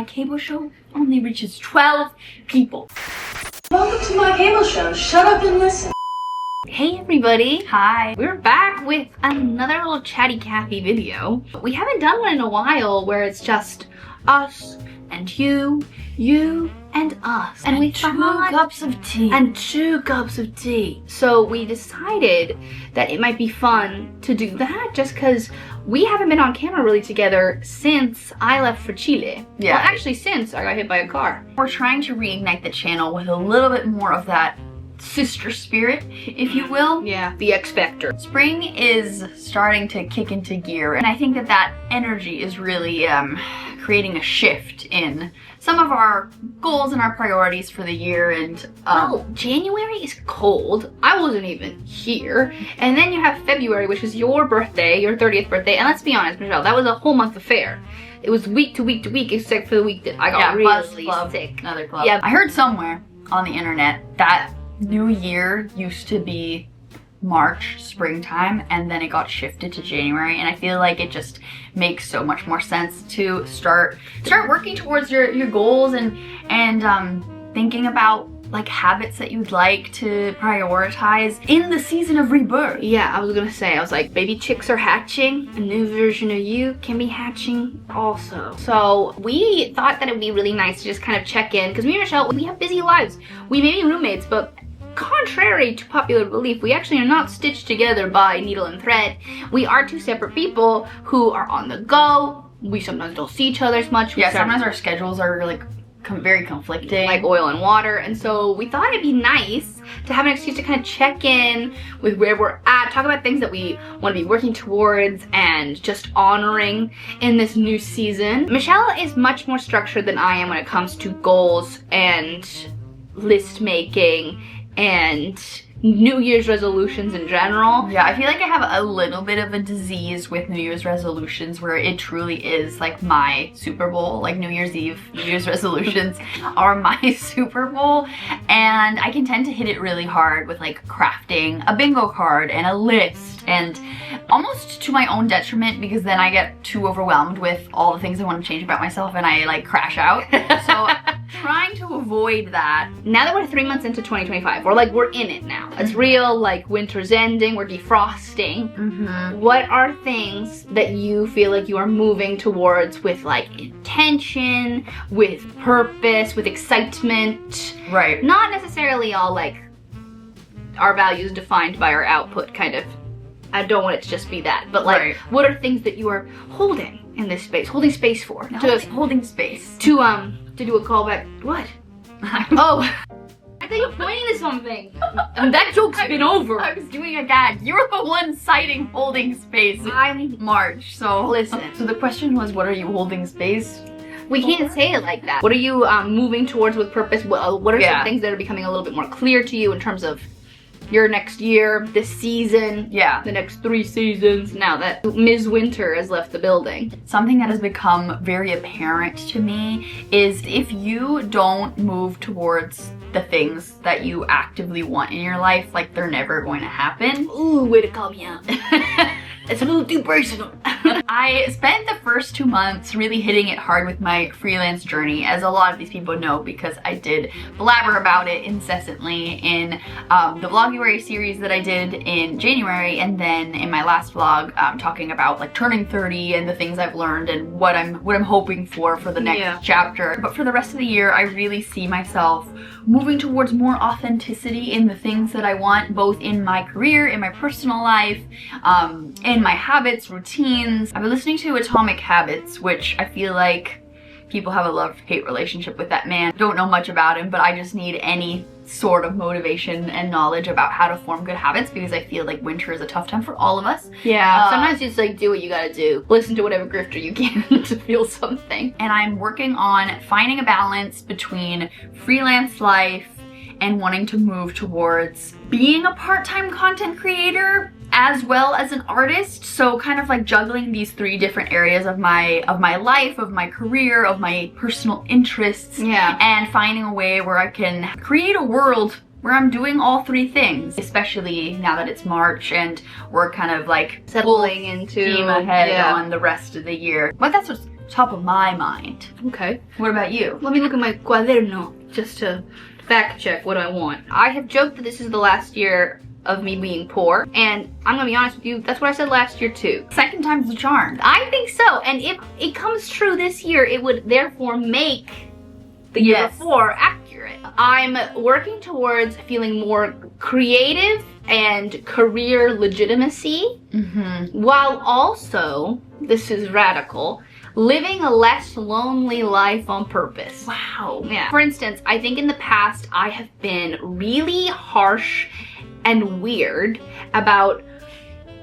my cable show only reaches 12 people. Welcome to my cable show. Shut up and listen. Hey everybody. Hi. We're back with another little chatty Cathy video. We haven't done one in a while where it's just us and you and us. And we two cups of tea. And 2 cups of tea. So we decided that it might be fun to do that just because we haven't been on camera really together since I left for Chile. Yeah. Well, actually since I got hit by a car. We're trying to reignite the channel with a little bit more of that sister spirit, if you will. Yeah, the X Factor. Spring is starting to kick into gear, and I think that that energy is really creating a shift in some of our goals and our priorities for the year. And well, January is cold. I wasn't even here. And then you have February, which is your birthday, your 30th birthday. And let's be honest, Michelle, that was a whole month affair. It was week to week to week, except for the week that I got really sick. Another club. Yeah, I heard somewhere on the internet that New Year used to be March, springtime, and then it got shifted to January, and I feel like it just makes so much more sense to start working towards your goals and thinking about like habits that you'd like to prioritize in the season of rebirth. Yeah, I was gonna say, I was like, baby chicks are hatching. A new version of you can be hatching also. So we thought that it would be really nice to just kind of check in, because me and Michelle, we have busy lives. We may be roommates, but contrary to popular belief, we actually are not stitched together by needle and thread. We are 2 separate people who are on the go. We sometimes don't see each other as much. Yeah, sometimes our schedules are like very conflicting, like oil and water, and so we thought it'd be nice to have an excuse to kind of check in with where we're at, talk about things that we want to be working towards and just honoring in this new season. Michelle is much more structured than I am when it comes to goals and list making and New Year's resolutions in general. Yeah, I feel like I have a little bit of a disease with New Year's resolutions where it truly is like my Super Bowl. Like New Year's Eve, New Year's resolutions are my Super Bowl, and I can tend to hit it really hard with like crafting a bingo card and a list, and almost to my own detriment, because then I get too overwhelmed with all the things I want to change about myself and I like crash out. So trying to avoid that. Now that we're 3 months into 2025, we're in it now. It's real, like winter's ending, we're defrosting. What are things that you feel like you are moving towards with like intention, with purpose, with excitement? Right. Not necessarily all like our values defined by our output kind of. I don't want it to just be that, but like, what are things that you are holding in this space, holding space for? Holding space. To do a callback. What? Oh. I thought you were pointing to something. That joke's been over. I was doing a gag. You were the one citing holding space. I'm March, so listen. So the question was, what are you holding space? We can't say it like that. What are you moving towards with purpose? What are some things that are becoming a little bit more clear to you in terms of your next year, this season, the next 3 seasons, now that Ms. Winter has left the building? Something that has become very apparent to me is if you don't move towards the things that you actively want in your life, like they're never going to happen. Ooh, way to call me out. It's a little too personal. I spent the first 2 months really hitting it hard with my freelance journey, as a lot of these people know, because I did blabber about it incessantly in the Vloguary series that I did in January, and then in my last vlog talking about like turning 30 and the things I've learned and what I'm hoping for the next chapter. But for the rest of the year, I really see myself moving towards more authenticity in the things that I want, both in my career, in my personal life, in my habits, routines. I've been listening to Atomic Habits, which I feel like people have a love-hate relationship with that man. Don't know much about him, but I just need any sort of motivation and knowledge about how to form good habits, because I feel like winter is a tough time for all of us. Yeah, sometimes you just like do what you gotta do. Listen to whatever grifter you can to feel something. And I'm working on finding a balance between freelance life and wanting to move towards being a part-time content creator as well as an artist. So kind of like juggling these 3 different areas of my life, of my career, of my personal interests, and finding a way where I can create a world where I'm doing all 3 things, especially now that it's March and we're kind of like settling into steam ahead on the rest of the year. But that's what's top of my mind. Okay. What about you? Let me look at my cuaderno just to fact check what I want. I have joked that this is the last year of me being poor, and I'm gonna be honest with you, that's what I said last year too. Second time's the charm. I think so, and if it comes true this year, it would therefore make the year before accurate. I'm working towards feeling more creative and career legitimacy, while also, this is radical, living a less lonely life on purpose. Wow. Yeah. For instance, I think in the past I have been really harsh and weird about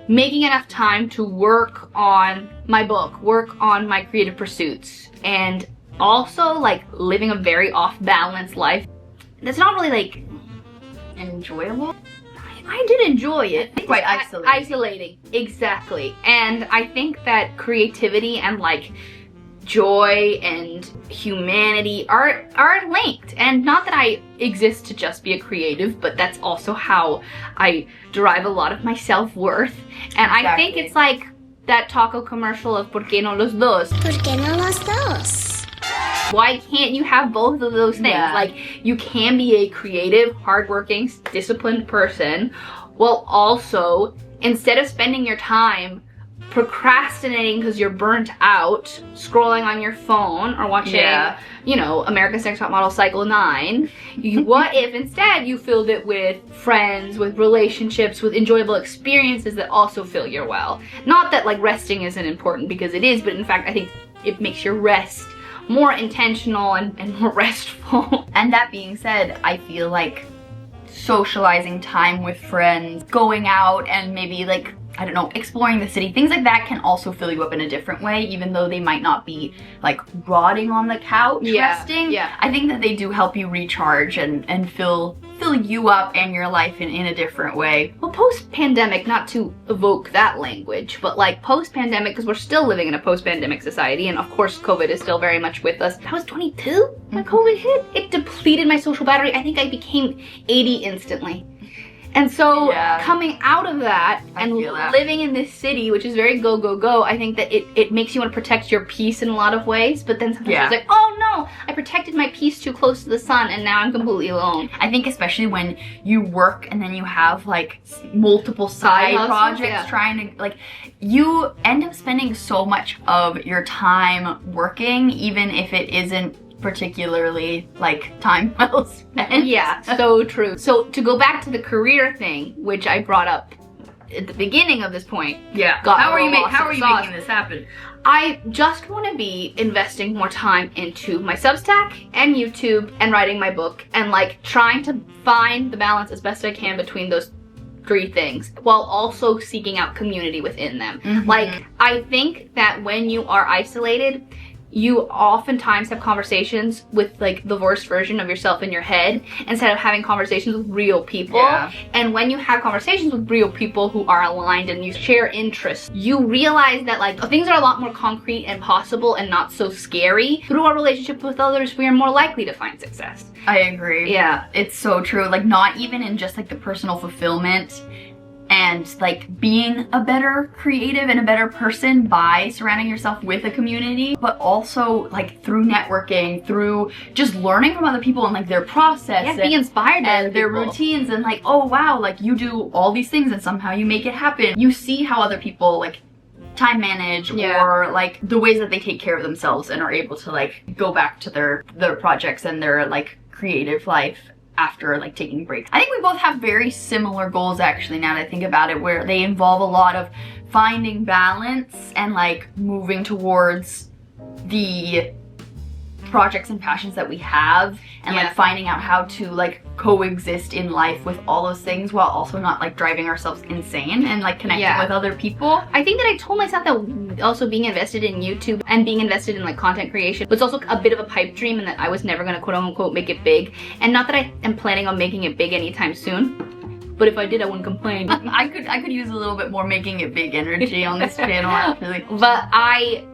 making enough time to work on my book, work on my creative pursuits, and also like living a very off-balance life. That's not really like enjoyable. I did enjoy it. It's quite isolating. Isolating, exactly. And I think that creativity and like joy and humanity are linked. And not that I exist to just be a creative, but that's also how I derive a lot of my self-worth. And I think it's like that taco commercial of ¿Por qué no los dos? ¿Por qué no los dos? Why can't you have both of those things? Yeah. Like, you can be a creative, hardworking, disciplined person while also, instead of spending your time procrastinating because you're burnt out, scrolling on your phone or watching, you know, America's Next Top Model Cycle 9, what if instead you filled it with friends, with relationships, with enjoyable experiences that also fill your well? Not that like resting isn't important, because it is, but in fact I think it makes your rest more intentional and more restful. And that being said, I feel like socializing time with friends, going out and maybe like, I don't know, exploring the city, things like that can also fill you up in a different way, even though they might not be like rotting on the couch resting. Yeah. I think that they do help you recharge and fill you up and your life in a different way. Well, post-pandemic, not to evoke that language, but like post-pandemic, because we're still living in a post-pandemic society, and of course COVID is still very much with us. I was 22 when COVID hit. It depleted my social battery. I think I became 80 instantly. And so coming out of that and living in this city, which is very go, go, go, I think that it makes you want to protect your peace in a lot of ways. But then sometimes it's like, oh no, I protected my peace too close to the sun and now I'm completely alone. I think especially when you work and then you have like multiple side projects trying to, like, you end up spending so much of your time working, even if it isn't particularly like time well spent. Yeah, so true. So to go back to the career thing, which I brought up at the beginning of this point. Yeah. How are you making this happen? I just want to be investing more time into my Substack and YouTube and writing my book and like trying to find the balance as best I can between those three things while also seeking out community within them. Like, I think that when you are isolated, you oftentimes have conversations with like the worst version of yourself in your head instead of having conversations with real people. And when you have conversations with real people who are aligned and you share interests, you realize that like things are a lot more concrete and possible and not so scary. Through our relationship with others, we are more likely to find success. I agree. Yeah. It's so true. Like, not even in just like the personal fulfillment and like being a better creative and a better person by surrounding yourself with a community, but also like through networking, through just learning from other people and like their process and being inspired by their routines, and like, oh wow, like you do all these things and somehow you make it happen. You see how other people like time manage or like the ways that they take care of themselves and are able to like go back to their projects and their like creative life after like taking breaks. I think we both have very similar goals actually, now that I think about it, where they involve a lot of finding balance and like moving towards the projects and passions that we have and like finding out how to like coexist in life with all those things while also not like driving ourselves insane and like connecting with other people. I think that I told myself that also being invested in YouTube and being invested in like content creation was also a bit of a pipe dream, and that I was never gonna quote unquote make it big, and not that I am planning on making it big anytime soon, but if I did I wouldn't complain. I could use a little bit more making it big energy on this channel actually. But I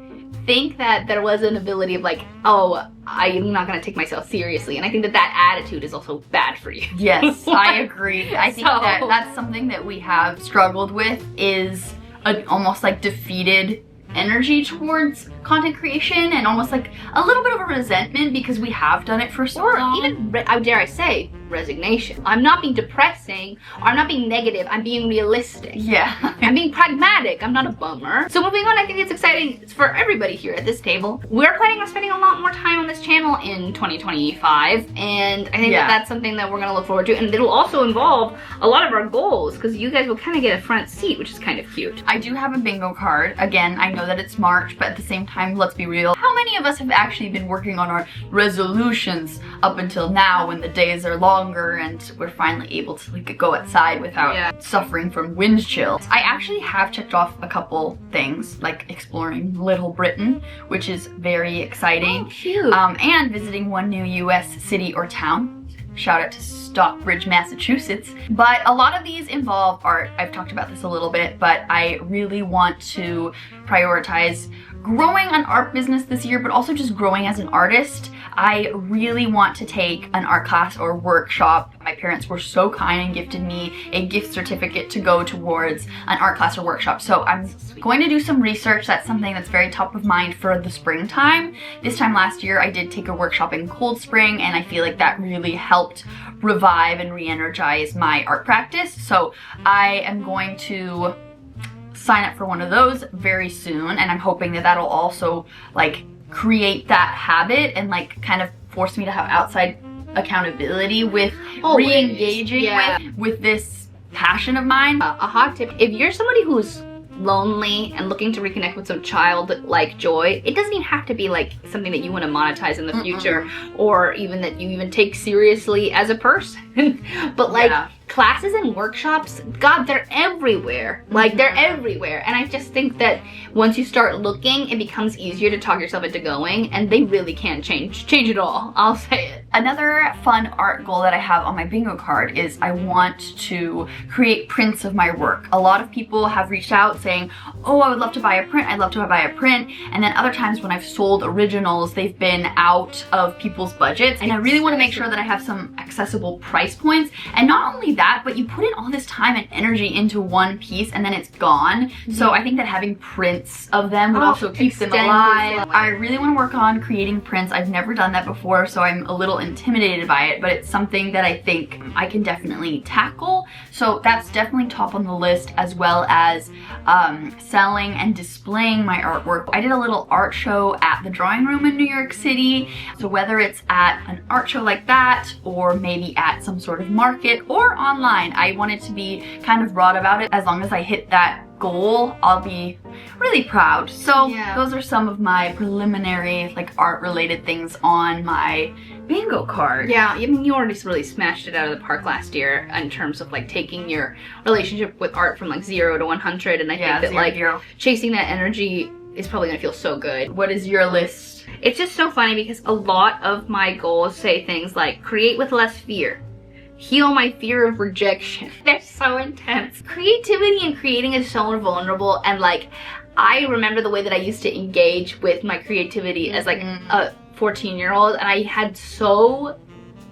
think that there was an ability of like, oh, I'm not gonna take myself seriously, and I think that that attitude is also bad for you. Yes, I agree. I think that that's something that we have struggled with, is an almost like defeated energy towards content creation and almost like a little bit of a resentment because we have done it for so long. Or even, how dare I say, resignation. I'm not being depressing, or I'm not being negative, I'm being realistic. Yeah. I'm being pragmatic, I'm not a bummer. So moving on, I think it's exciting for everybody here at this table. We're planning on spending a lot more time on this channel in 2025, and I think that that's something that we're gonna look forward to, and it'll also involve a lot of our goals, because you guys will kind of get a front seat, which is kind of cute. I do have a bingo card. Again, I know that it's March, but at the same time, let's be real. How many of us have actually been working on our resolutions up until now when the days are longer and we're finally able to like go outside without suffering from wind chills? I actually have checked off a couple things, like exploring Little Britain, which is very exciting. Oh, cute. And visiting one new US city or town. Shout out to Stockbridge, Massachusetts. But a lot of these involve art. I've talked about this a little bit, but I really want to prioritize growing an art business this year, but also just growing as an artist. I really want to take an art class or workshop. My parents were so kind and gifted me a gift certificate to go towards an art class or workshop. So I'm going to do some research. That's something that's very top of mind for the springtime. This time last year, I did take a workshop in Cold Spring, and I feel like that really helped revive and re-energize my art practice. So I am going to sign up for one of those very soon, and I'm hoping that that'll also like create that habit and like kind of force me to have outside accountability with re-engaging with this passion of mine. A hot tip, if you're somebody who's lonely and looking to reconnect with some childlike joy, it doesn't even have to be like something that you want to monetize in the future, or even that you even take seriously as a person. But like classes and workshops, God, they're everywhere. Like they're everywhere. And I just think that once you start looking, it becomes easier to talk yourself into going, and they really can change it all. I'll say it. Another fun art goal that I have on my bingo card is I want to create prints of my work. A lot of people have reached out saying, oh, I would love to buy a print, I'd love to buy a print. And then other times when I've sold originals, they've been out of people's budgets. And I really want to make sure that I have some accessible price points. And not only that, but you put in all this time and energy into one piece and then it's gone. So I think that having prints of them would also keep them alive. I really want to work on creating prints. I've never done that before, so I'm a little intimidated by it, but it's something that I think I can definitely tackle. So that's definitely top on the list, as well as selling and displaying my artwork. I did a little art show at the Drawing Room in New York City. So whether it's at an art show like that, or maybe at some sort of market or online, I wanted to be kind of broad about it. As long as I hit that goal, I'll be really proud. So those are some of my preliminary like art related things on my bingo card. Yeah, I mean, you already really smashed it out of the park last year in terms of like taking your relationship with art from like 0 to 100, and I think that like chasing that energy is probably gonna feel so good. What is your list? It's just so funny because a lot of my goals say things like create with less fear, heal my fear of rejection. They're so intense. Creativity and creating is so vulnerable, and like I remember the way that I used to engage with my creativity as like a 14-year-old, and I had so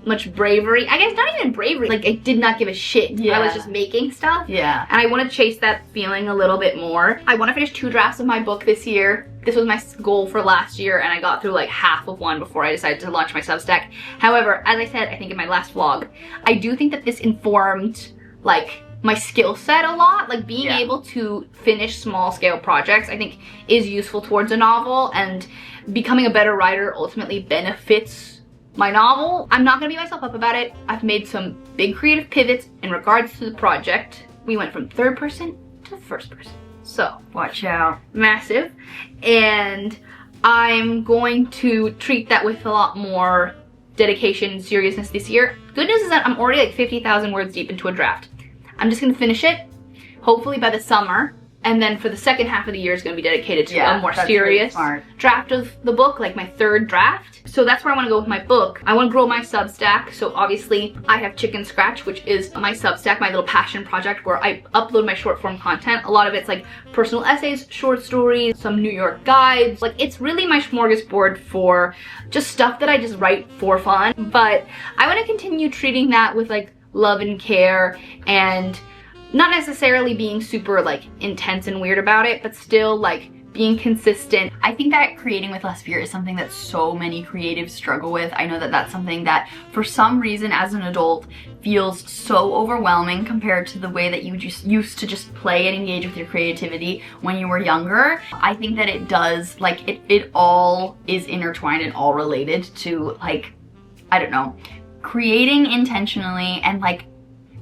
much bravery. I guess not even bravery, like I did not give a shit. I was just making stuff. And I want to chase that feeling a little bit more. I want to finish 2 drafts of my book this year. This was my goal for last year, and I got through like half of one before I decided to launch my Substack. However, as I said, I think in my last vlog, I do think that this informed like my skill set a lot. Like being able to finish small scale projects, I think is useful towards a novel, and becoming a better writer ultimately benefits my novel. I'm not gonna beat myself up about it. I've made some big creative pivots in regards to the project. We went from 3rd person to 1st person. So watch out. Massive. And I'm going to treat that with a lot more dedication and seriousness this year. Good news is that I'm already like 50,000 words deep into a draft. I'm just gonna finish it, hopefully by the summer. And then for the second half of the year is going to be dedicated to a more serious draft of the book, like my 3rd draft. So that's where I want to go with my book. I want to grow my Substack. So obviously I have Chicken Scratch, which is my Substack, my little passion project where I upload my short form content. A lot of it's like personal essays, short stories, some New York guides. Like it's really my smorgasbord for just stuff that I just write for fun. But I want to continue treating that with like love and care, and not necessarily being super like intense and weird about it, but still like being consistent. I think that creating with less fear is something that so many creatives struggle with. I know that that's something that for some reason as an adult feels so overwhelming compared to the way that you just used to just play and engage with your creativity when you were younger. I think that it does, like, it all is intertwined and all related to, like, I don't know, creating intentionally and like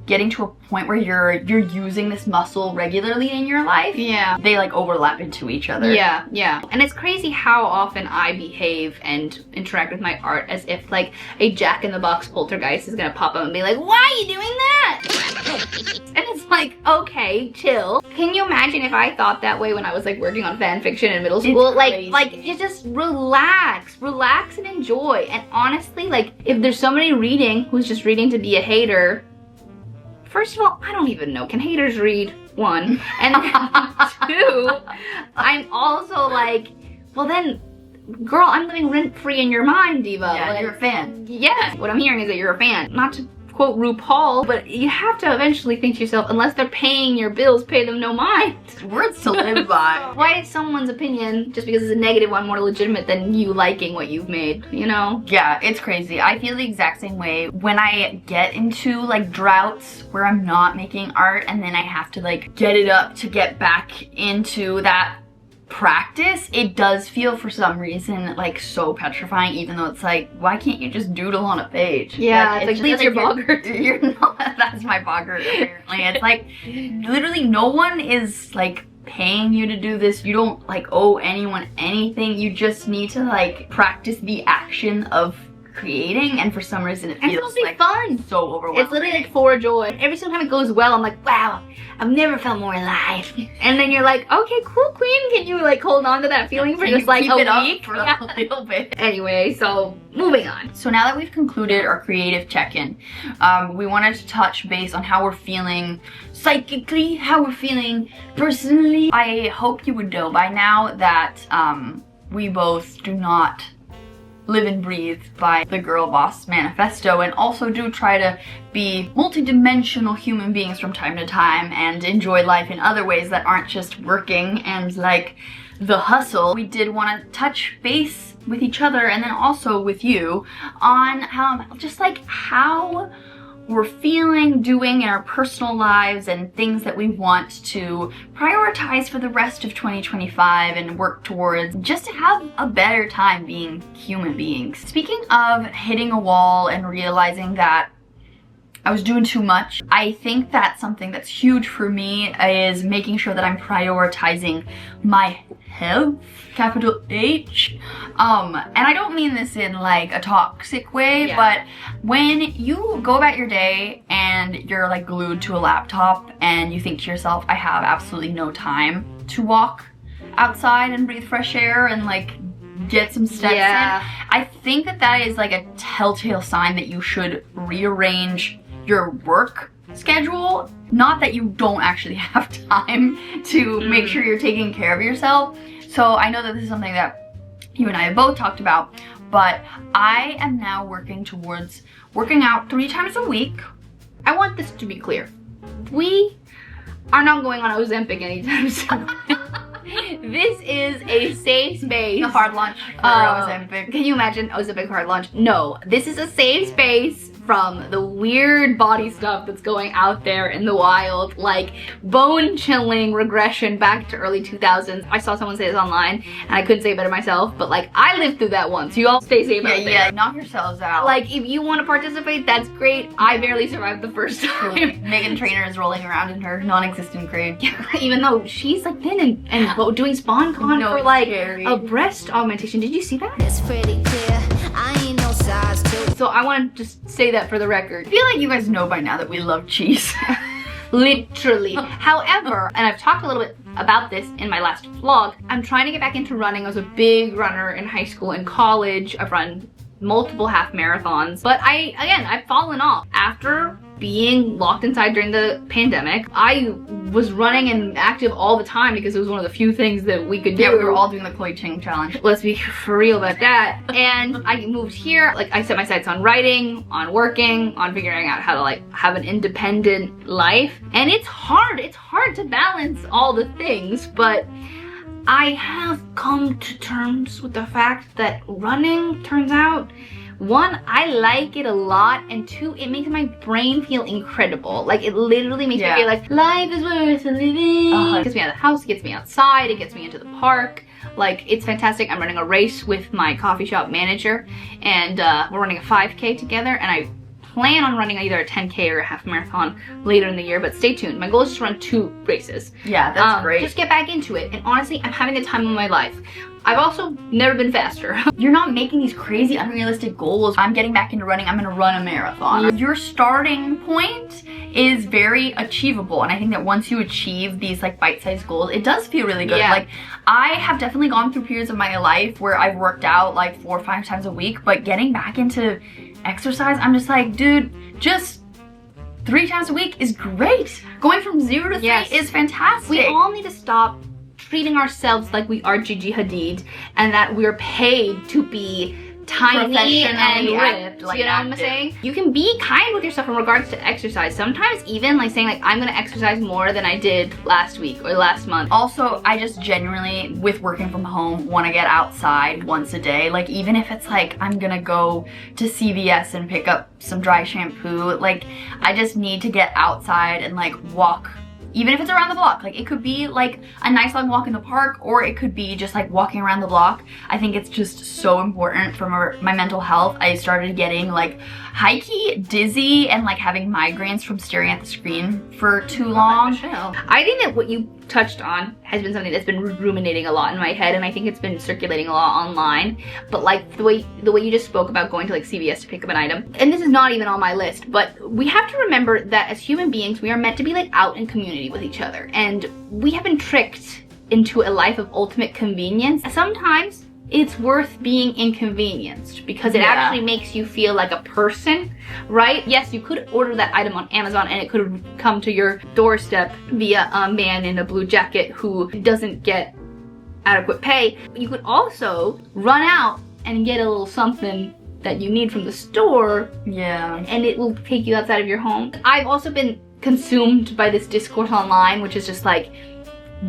getting to a point where you're using this muscle regularly in your life. Yeah. They like overlap into each other. Yeah, yeah. And it's crazy how often I behave and interact with my art as if like a jack-in-the-box poltergeist is gonna pop up and be like, why are you doing that? And it's like, okay, chill. Can you imagine if I thought that way when I was like working on fan fiction in middle school? Like you just relax and enjoy. And honestly, like if there's somebody reading who's just reading to be a hater, first of all, I don't even know. Can haters read? One. And two, I'm also like, well then, girl, I'm living rent-free in your mind, diva. Yeah, like, you're a fan. Yes. What I'm hearing is that you're a fan. Not to quote RuPaul, but you have to eventually think to yourself, unless they're paying your bills, pay them no mind. Words to live by. Why is someone's opinion, just because it's a negative one, more legitimate than you liking what you've made, you know? Yeah, it's crazy. I feel the exact same way when I get into like droughts where I'm not making art and then I have to like get it up to get back into that practice. It does feel for some reason like so petrifying, even though it's like, why can't you just doodle on a page? Yeah, it's like, please your boggart. You're not, that's my boggart apparently. It's like literally no one is like paying you to do this. You don't like owe anyone anything. You just need to like practice the action of creating, and for some reason it feels like fun. So overwhelming. It's literally like for joy. Every single time it goes well, I'm like, wow, I've never felt more alive. And then you're like, okay, cool, queen. Can you like hold on to that feeling for just like a week? For a little bit. Anyway, so moving on. So now that we've concluded our creative check-in, we wanted to touch base on how we're feeling psychically, how we're feeling personally. I hope you would know by now that we both do not live and breathe by the Girl Boss Manifesto, and also do try to be multi-dimensional human beings from time to time and enjoy life in other ways that aren't just working and like the hustle. We did want to touch base with each other and then also with you on just like how we're feeling, doing in our personal lives, and things that we want to prioritize for the rest of 2025 and work towards, just to have a better time being human beings. Speaking of hitting a wall and realizing that I was doing too much, I think that something that's huge for me is making sure that I'm prioritizing my health, capital H. And I don't mean this in like a toxic way, yeah. But when you go about your day and you're like glued to a laptop and you think to yourself, I have absolutely no time to walk outside and breathe fresh air and like get some steps in, I think that that is like a telltale sign that you should rearrange your work schedule. Not that you don't actually have time to make sure you're taking care of yourself. So I know that this is something that you and I have both talked about, but I am now working towards working out 3 times a week. I want this to be clear. We are not going on Ozempic anytime soon. This is a safe space. The hard launch for Ozempic. Can you imagine Ozempic hard launch? No, this is a safe space from the weird body stuff that's going out there in the wild, like bone-chilling regression back to early 2000s. I saw someone say this online, and I couldn't say it better myself, but like, I lived through that once. You all stay safe out there. Yeah, knock yourselves out. Like, if you want to participate, that's great. I barely survived the first time. Megan Trainor is rolling around in her non-existent grave. Even though she's like thin and doing SpawnCon for like scary. A breast augmentation. Did you see that? It's pretty clear, I ain't no size 2. So I want to just say that for the record. I feel like you guys know by now that we love cheese. Literally. However, and I've talked a little bit about this in my last vlog, I'm trying to get back into running. I was a big runner in high school and college. I've run multiple half marathons, but I've fallen off. After being locked inside during the pandemic, I was running and active all the time because it was one of the few things that we could do. Yeah, we were all doing the Chloe Ting challenge. Let's be for real about that. And I moved here, like I set my sights on writing, on working, on figuring out how to like have an independent life. And it's hard to balance all the things, but I have come to terms with the fact that running turns out, one, I like it a lot, and two, it makes my brain feel incredible. Like, it literally makes me feel like life is worth living. It gets me out of the house, it gets me outside, it gets me into the park. Like, it's fantastic. I'm running a race with my coffee shop manager, and we're running a 5K together, and I plan on running either a 10K or a half marathon later in the year, but stay tuned. My goal is just to run 2 races. Yeah, that's great. Just get back into it, and honestly, I'm having the time of my life. I've also never been faster. You're not making these crazy unrealistic goals. I'm getting back into running, I'm gonna run a marathon. Your starting point is very achievable, and I think that once you achieve these like bite-sized goals, it does feel really good. Like, I have definitely gone through periods of my life where I've worked out like 4 or 5 times a week, but getting back into exercise, I'm just like, dude, just 3 times a week is great. Going from 0 to 3 is fantastic. We all need to stop treating ourselves like we are Gigi Hadid and that we're paid to be tiny and ripped, like, you know what I'm saying? You can be kind with yourself in regards to exercise. Sometimes even like saying like, I'm gonna exercise more than I did last week or last month. Also, I just genuinely, with working from home, want to get outside once a day. Like, even if it's like, I'm gonna go to CVS and pick up some dry shampoo, like, I just need to get outside and like walk. Even if it's around the block, like, it could be like a nice long walk in the park, or it could be just like walking around the block. I think it's just so important for my mental health. I started getting like high-key dizzy and like having migraines from staring at the screen for too long. I think that what you touched on has been something that's been ruminating a lot in my head, and I think it's been circulating a lot online. But like the way you just spoke about going to like CVS to pick up an item, and this is not even on my list, but we have to remember that as human beings, we are meant to be like out in community with each other, and we have been tricked into a life of ultimate convenience. Sometimes it's worth being inconvenienced because it actually makes you feel like a person, right? Yes, you could order that item on Amazon and it could come to your doorstep via a man in a blue jacket who doesn't get adequate pay. You could also run out and get a little something that you need from the store, and it will take you outside of your home. I've also been consumed by this discourse online, which is just like,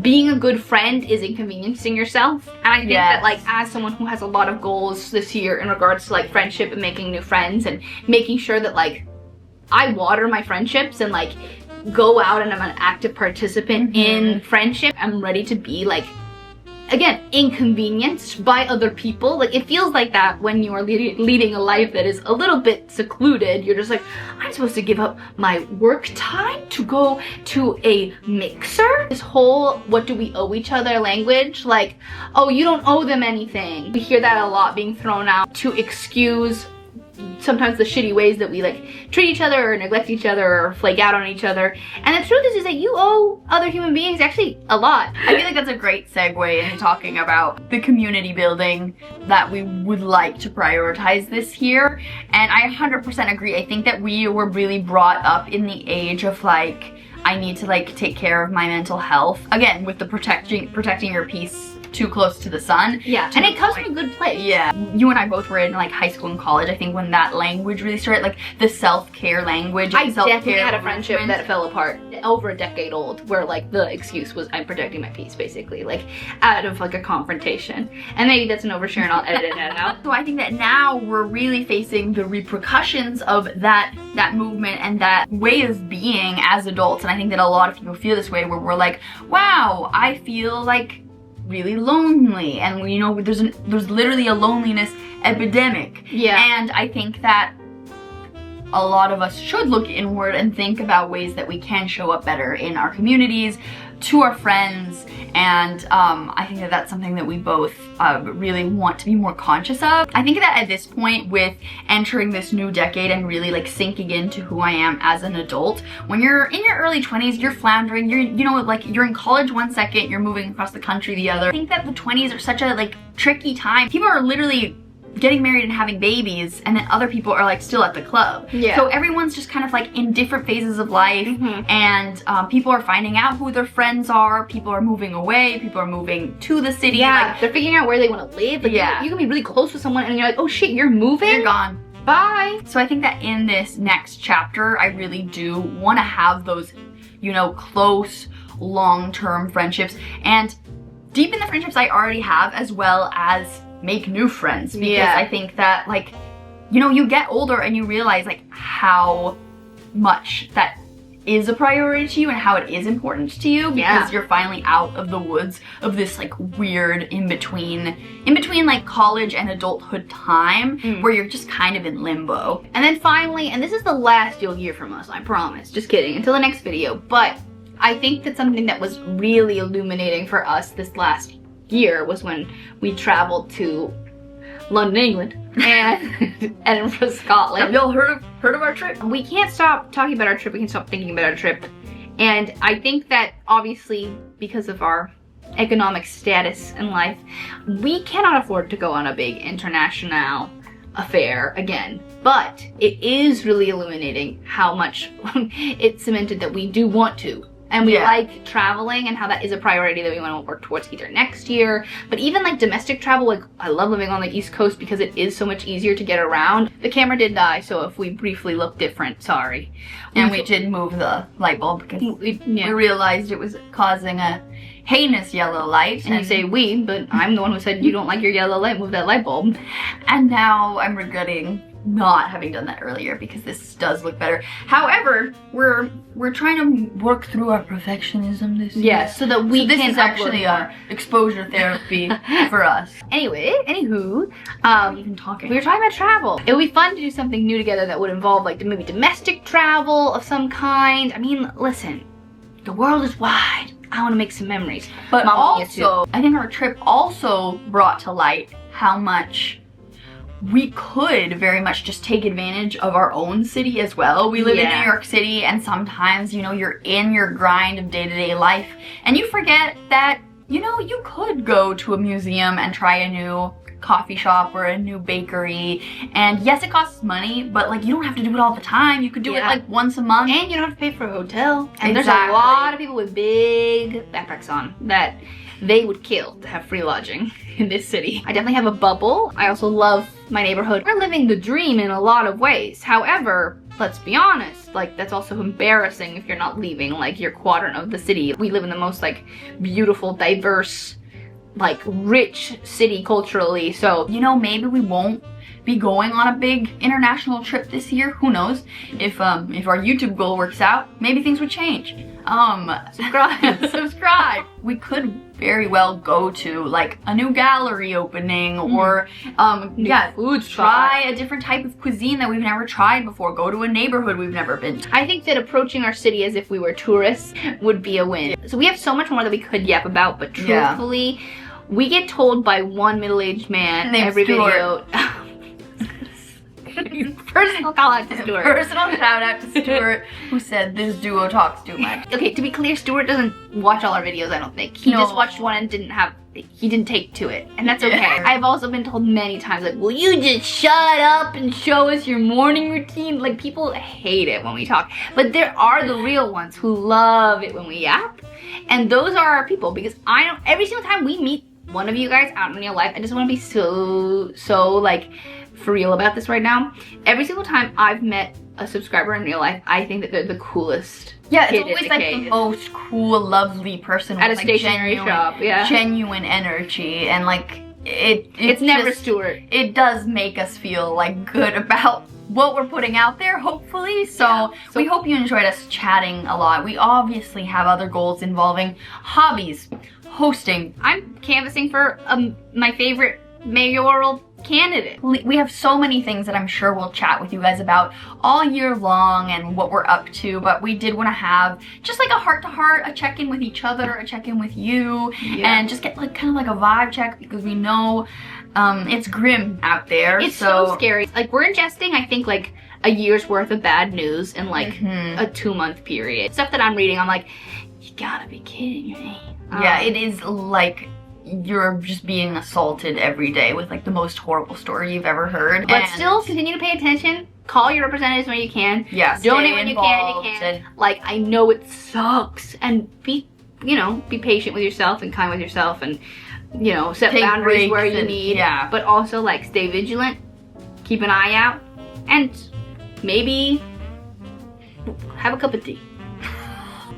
being a good friend is inconveniencing yourself. And I think that like, as someone who has a lot of goals this year in regards to like friendship and making new friends and making sure that like I water my friendships and like go out and I'm an active participant in friendship, I'm ready to be like, again, inconvenienced by other people. Like, it feels like that when you are leading a life that is a little bit secluded. You're just like, I'm supposed to give up my work time to go to a mixer? This whole what do we owe each other language, like, oh, you don't owe them anything. We hear that a lot being thrown out to excuse sometimes the shitty ways that we like treat each other or neglect each other or flake out on each other. And the truth is that you owe other human beings actually a lot. I feel like that's a great segue into talking about the community building that we would like to prioritize this year. And I 100% agree. I think that we were really brought up in the age of like, I need to like take care of my mental health. Again, with the protecting your peace too close to the sun. And it comes from a good place. You and I both were in like high school and college. I think when that language really started, like the self-care language. I definitely had a friendship that fell apart over a decade old, where like the excuse was I'm protecting my peace, basically, like out of like a confrontation. And maybe that's an overshare and I'll edit it out. So I think that now we're really facing the repercussions of that movement and that way of being as adults. And I think that a lot of people feel this way, where we're like, wow, I feel like really lonely, and you know, there's literally a loneliness epidemic. And I think that a lot of us should look inward and think about ways that we can show up better in our communities, to our friends, and I think that that's something that we both really want to be more conscious of. I think that at this point, with entering this new decade and really like sinking into who I am as an adult, when you're in your early 20s, you're floundering, you know, like you're in college one second, you're moving across the country the other. I think that the 20s are such a like tricky time. People are literally getting married and having babies, and then other people are like still at the club. So everyone's just kind of like in different phases of life, and people are finding out who their friends are, people are moving away, people are moving to the city. Like, they're figuring out where they want to live. Like, you can be really close with someone and you're like, oh shit, you're moving? You're gone. Bye. So I think that in this next chapter, I really do want to have those, you know, close, long-term friendships. And deepen the friendships I already have as well as make new friends, because I think that, like, you know, you get older and you realize like how much that is a priority to you and how it is important to you, because you're finally out of the woods of this like weird in between like college and adulthood time where you're just kind of in limbo. And then finally, and this is the last you'll hear from us, I promise, just kidding, until the next video, but I think that something that was really illuminating for us this last year was when we traveled to London, England, and Edinburgh, Scotland. Have y'all heard of our trip? We can't stop talking about our trip, we can't stop thinking about our trip. And I think that obviously because of our economic status in life, we cannot afford to go on a big international affair again. But it is really illuminating how much it cemented that we do want to. And we like traveling, and how that is a priority that we want to work towards either next year. But even like domestic travel, like I love living on the East Coast because it is so much easier to get around. The camera did die, so if we briefly look different, sorry. And we did move the light bulb because we realized it was causing a heinous yellow light. And you say we, but I'm the one who said you don't like your yellow light, move that light bulb. And now I'm regretting not having done that earlier because this does look better. However, we're trying to work through our perfectionism this year. Yes, so that we this can is actually our exposure therapy for us. Anyway, anywho, Even talking. we were talking about travel. It would be fun to do something new together that would involve like maybe domestic travel of some kind. I mean, listen, the world is wide. I want to make some memories. But Mom, also, I think our trip also brought to light how much we could very much just take advantage of our own city as well. We live in New York City, and sometimes, you know, you're in your grind of day-to-day life and you forget that, you know, you could go to a museum and try a new coffee shop or a new bakery. And yes, it costs money, but like you don't have to do it all the time. You could do it like once a month. And you don't have to pay for a hotel. And there's a lot of people with big backpacks on that they would kill to have free lodging in this city. I definitely have a bubble. I also love my neighborhood. We're living the dream in a lot of ways. However, let's be honest, like that's also embarrassing if you're not leaving like your quadrant of the city. We live in the most like beautiful, diverse, like rich city culturally. So, you know, maybe we won't be going on a big international trip this year. Who knows? If our YouTube goal works out, maybe things would change. Subscribe. We could very well go to like a new gallery opening or try a different type of cuisine that we've never tried before. Go to a neighborhood we've never been to. I think that approaching our city as if we were tourists would be a win. So we have so much more that we could yap about, but truthfully, we get told by one middle-aged man every video. Personal call out to Stuart. Personal shout out to Stuart, who said this duo talks too much. Okay, to be clear, Stuart doesn't watch all our videos, I don't think. He just watched one and he didn't take to it, and that's okay. I've also been told many times, like, will you just shut up and show us your morning routine? Like, people hate it when we talk, but there are the real ones who love it when we yap, and those are our people, because every single time we meet one of you guys out in real life, I just want to be so like for real about this right now. Every single time I've met a subscriber in real life, I think that they're the coolest. Yeah, it's always like the most cool, lovely person at with, a stationery shop. Yeah, genuine energy, and like it's never Stuart. It does make us feel like good about what we're putting out there, hopefully. So we hope you enjoyed us chatting a lot. We obviously have other goals involving hobbies, hosting. I'm canvassing for my favorite mayoral candidate. We have so many things that I'm sure we'll chat with you guys about all year long and what we're up to, but we did want to have just like a heart-to-heart, a check-in with each other, a check-in with you, and just get like kind of like a vibe check, because we know it's grim out there. It's so scary. Like, we're ingesting, I think, like a year's worth of bad news in like a 2-month period. Stuff that I'm reading, I'm like, you gotta be kidding me. Yeah, it is like you're just being assaulted every day with like the most horrible story you've ever heard. But still continue to pay attention. Call your representatives when you can. Yeah, donate when you can. Like, I know it sucks, and be patient with yourself and kind with yourself, and set boundaries where you need. Yeah. But also like stay vigilant, keep an eye out, and maybe have a cup of tea.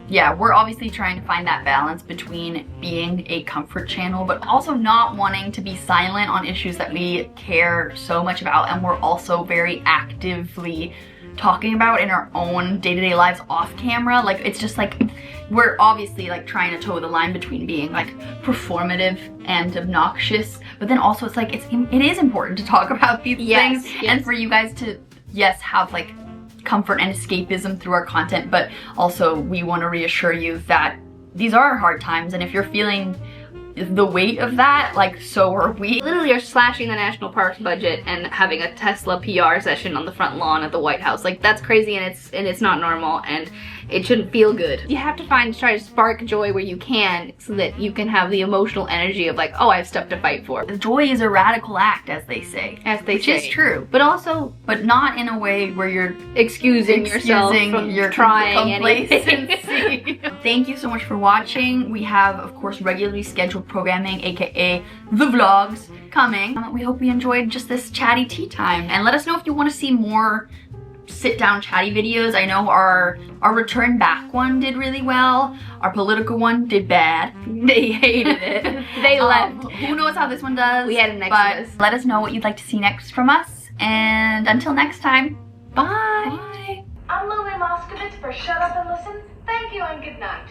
yeah, we're obviously trying to find that balance between being a comfort channel, but also not wanting to be silent on issues that we care so much about and we're also very actively talking about in our own day-to-day lives off camera. Like, it's just like, we're obviously like trying to toe the line between being like performative and obnoxious, but then also it's like, it is important to talk about these things and for you guys to, yes, have like comfort and escapism through our content, but also we want to reassure you that these are hard times, and if you're feeling the weight of that, like, so are we. Literally are slashing the national parks budget and having a Tesla PR session on the front lawn at the White House. Like, that's crazy, and it's not normal, and it shouldn't feel good. You have to try to spark joy where you can, so that you can have the emotional energy of like, oh, I have stuff to fight for. Joy is a radical act, as they say. Which is true. But also, but not in a way where you're excusing yourself from your trying anything. Thank you so much for watching. We have, of course, regularly scheduled programming, aka the vlogs, coming. We hope you enjoyed just this chatty tea time, and let us know if you want to see more sit-down chatty videos. I know our return back one did really well. Our political one did bad. They hated it. They left. Who knows how this one does? We had an exodus. But let us know what you'd like to see next from us. And until next time, bye. I'm Lily Moskovitz for Shut Up and Listen. Thank you and good night.